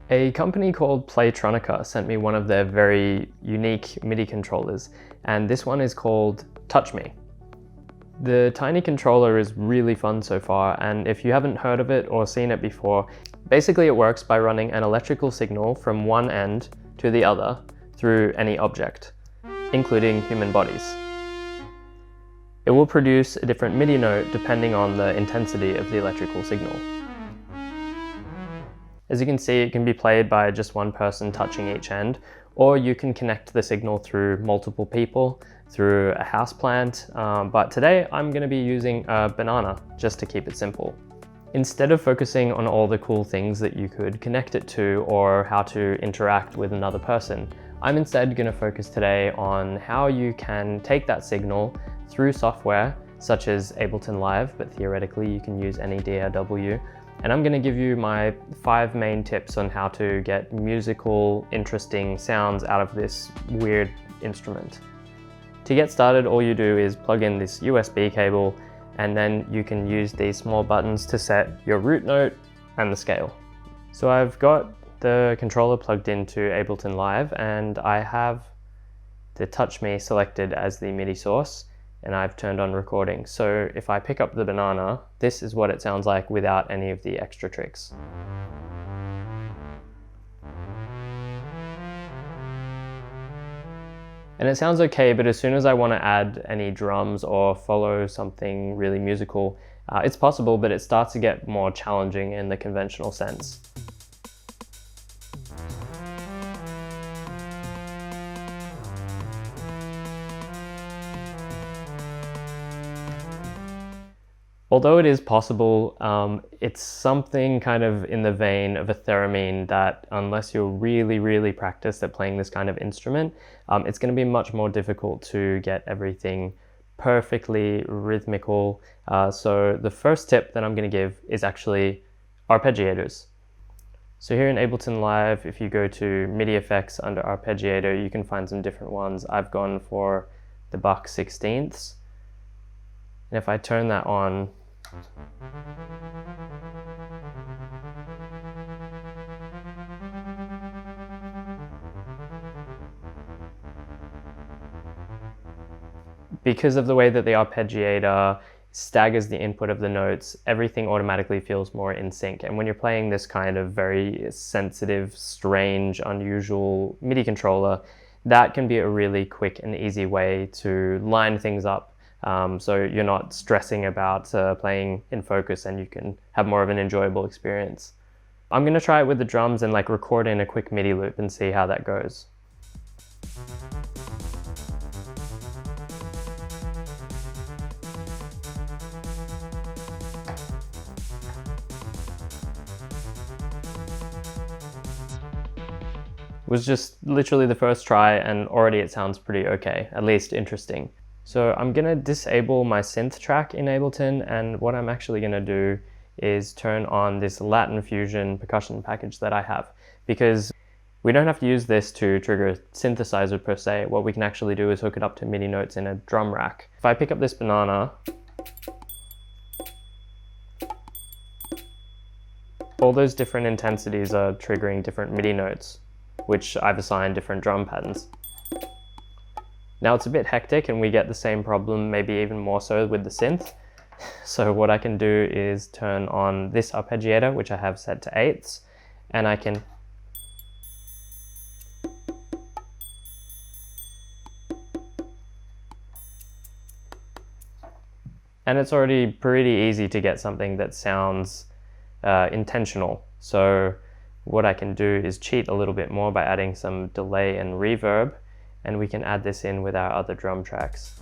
A company called Playtronica sent me one of their very unique MIDI controllers, and this one is called Touchme. The tiny controller is really fun so far, and if you haven't heard of it or seen it before, basically it works by running an electrical signal from one end to the other through any object, including human bodies. It will produce a different MIDI note depending on the intensity of the electrical signal. As you can see, it can be played by just one person touching each end, or you can connect the signal through multiple people, through a house plant, but today I'm going to be using a banana, just to keep it simple. Instead of focusing on all the cool things that you could connect it to or how to interact with another person, I'm instead going to focus today on how you can take that signal through software such as Ableton Live, but theoretically you can use any DAW. And I'm going to give you my 5 main tips on how to get musical, interesting sounds out of this weird instrument. To get started, all you do is plug in this USB cable, and then you can use these small buttons to set your root note and the scale. So I've got the controller plugged into Ableton Live, and I have the Touchme selected as the MIDI source, and I've turned on recording. So if I pick up the banana, this is what it sounds like without any of the extra tricks. And it sounds okay, but as soon as I want to add any drums or follow something really musical, it's possible, but it starts to get more challenging in the conventional sense. Although it is possible, it's something kind of in the vein of a theremin that unless you're really practiced at playing this kind of instrument, it's going to be much more difficult to get everything perfectly rhythmical. So the first tip that I'm going to give is actually arpeggiators. So here in Ableton Live, if you go to MIDI effects under arpeggiator, you can find some different ones. I've gone for the Bach 16ths. And if I turn that on, because of the way that the arpeggiator staggers the input of the notes, everything automatically feels more in sync. And when you're playing this kind of very sensitive, strange, unusual MIDI controller, that can be a really quick and easy way to line things up. So you're not stressing about playing in focus, and you can have more of an enjoyable experience. I'm going to try it with the drums and record in a quick MIDI loop and see how that goes. It was just literally the first try, and already it sounds pretty okay, at least interesting. So I'm going to disable my synth track in Ableton, and what I'm actually going to do is turn on this Latin Fusion percussion package that I have, because we don't have to use this to trigger a synthesizer per se. What we can actually do is hook it up to MIDI notes in a drum rack. If I pick up this banana, all those different intensities are triggering different MIDI notes, which I've assigned different drum patterns. Now it's a bit hectic and we get the same problem, maybe even more so with the synth. So what I can do is turn on this arpeggiator, which I have set to 8ths, and I can and it's already pretty easy to get something that sounds intentional. So what I can do is cheat a little bit more by adding some delay and reverb, and we can add this in with our other drum tracks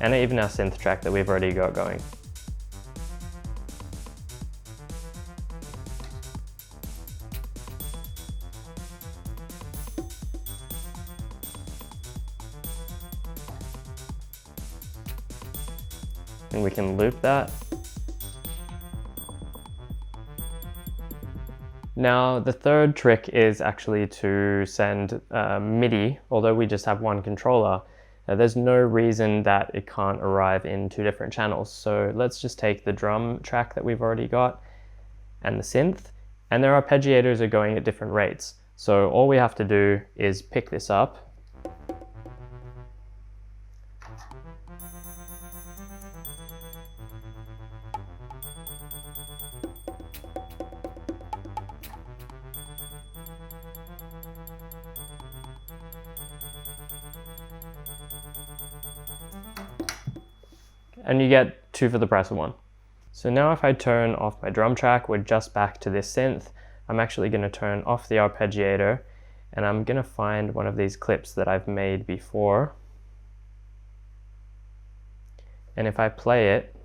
and even our synth track that we've already got going. And we can loop that. Now, the third trick is actually to send MIDI, although we just have one controller. There's no reason that it can't arrive in 2 different channels. So let's just take the drum track that we've already got and the synth, and their arpeggiators are going at different rates. So all we have to do is pick this up and you get 2 for the price of 1. So now if I turn off my drum track, we're just back to this synth. I'm actually going to turn off the arpeggiator, and I'm going to find one of these clips that I've made before. And if I play it,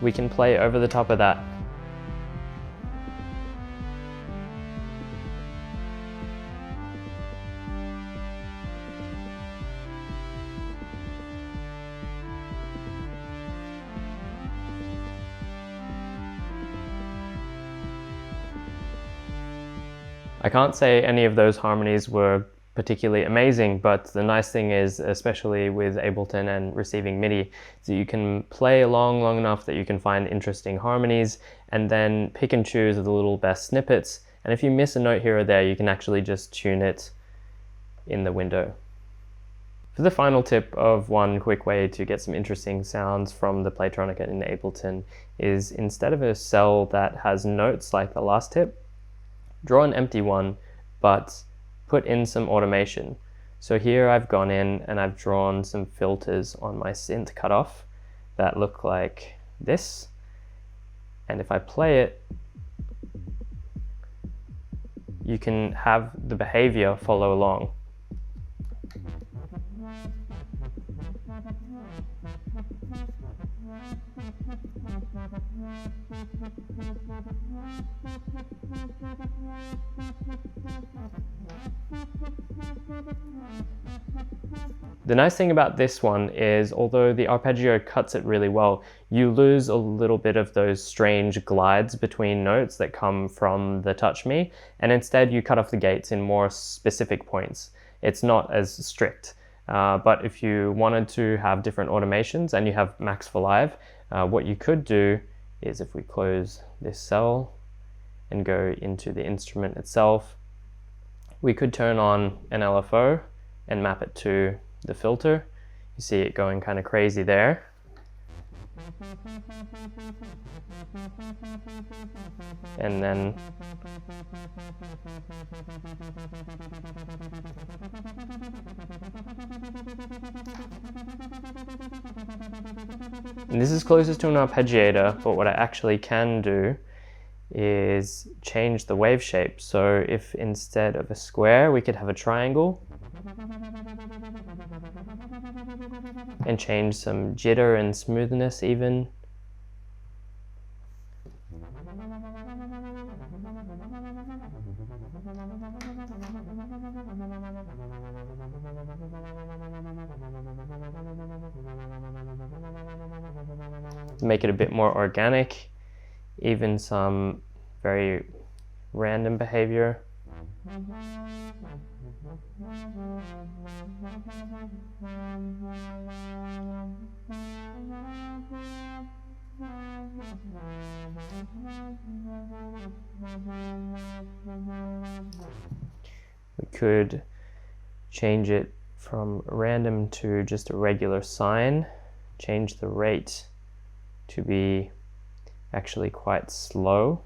we can play over the top of that. I can't say any of those harmonies were particularly amazing, but the nice thing is, especially with Ableton and receiving MIDI, is that you can play along long enough that you can find interesting harmonies and then pick and choose the little best snippets. And if you miss a note here or there, you can actually just tune it in the window. For the final tip of one quick way to get some interesting sounds from the Playtronica in Ableton is, instead of a cell that has notes like the last tip, draw an empty one, but put in some automation. So here I've gone in and I've drawn some filters on my synth cutoff that look like this. And if I play it, you can have the behavior follow along. The nice thing about this one is, although the arpeggio cuts it really well, you lose a little bit of those strange glides between notes that come from the Touchme, and instead you cut off the gates in more specific points. It's not as strict. But if you wanted to have different automations and you have max for live, what you could do is, if we close this cell and go into the instrument itself, we could turn on an LFO and map it to the filter. You see it going kind of crazy there. And then this is closest to an arpeggiator, but what I actually can do is change the wave shape. So if instead of a square we could have a triangle, and change some jitter and smoothness even. Make it a bit more organic, even some very random behavior. We could change it from random to just a regular sine, change the rate to be actually quite slow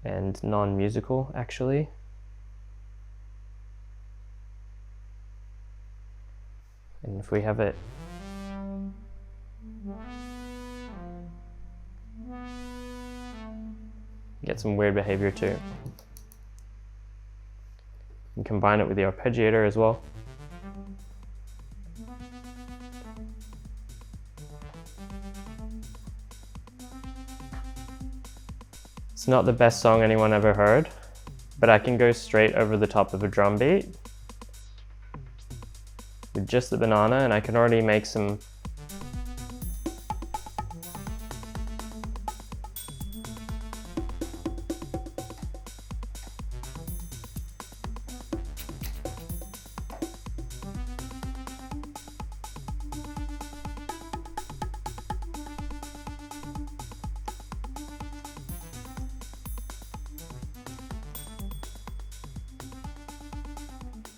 and non-musical actually. And if we have it get some weird behavior too. And combine it with the arpeggiator as well. It's not the best song anyone ever heard, but I can go straight over the top of a drum beat with just the banana, and I can already make some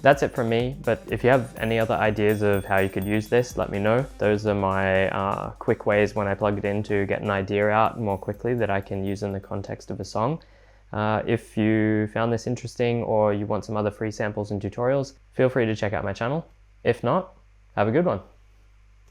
That's it from me, but if you have any other ideas of how you could use this, let me know. Those are my quick ways when I plug it in to get an idea out more quickly that I can use in the context of a song. If you found this interesting or you want some other free samples and tutorials, feel free to check out my channel. If not, have a good one.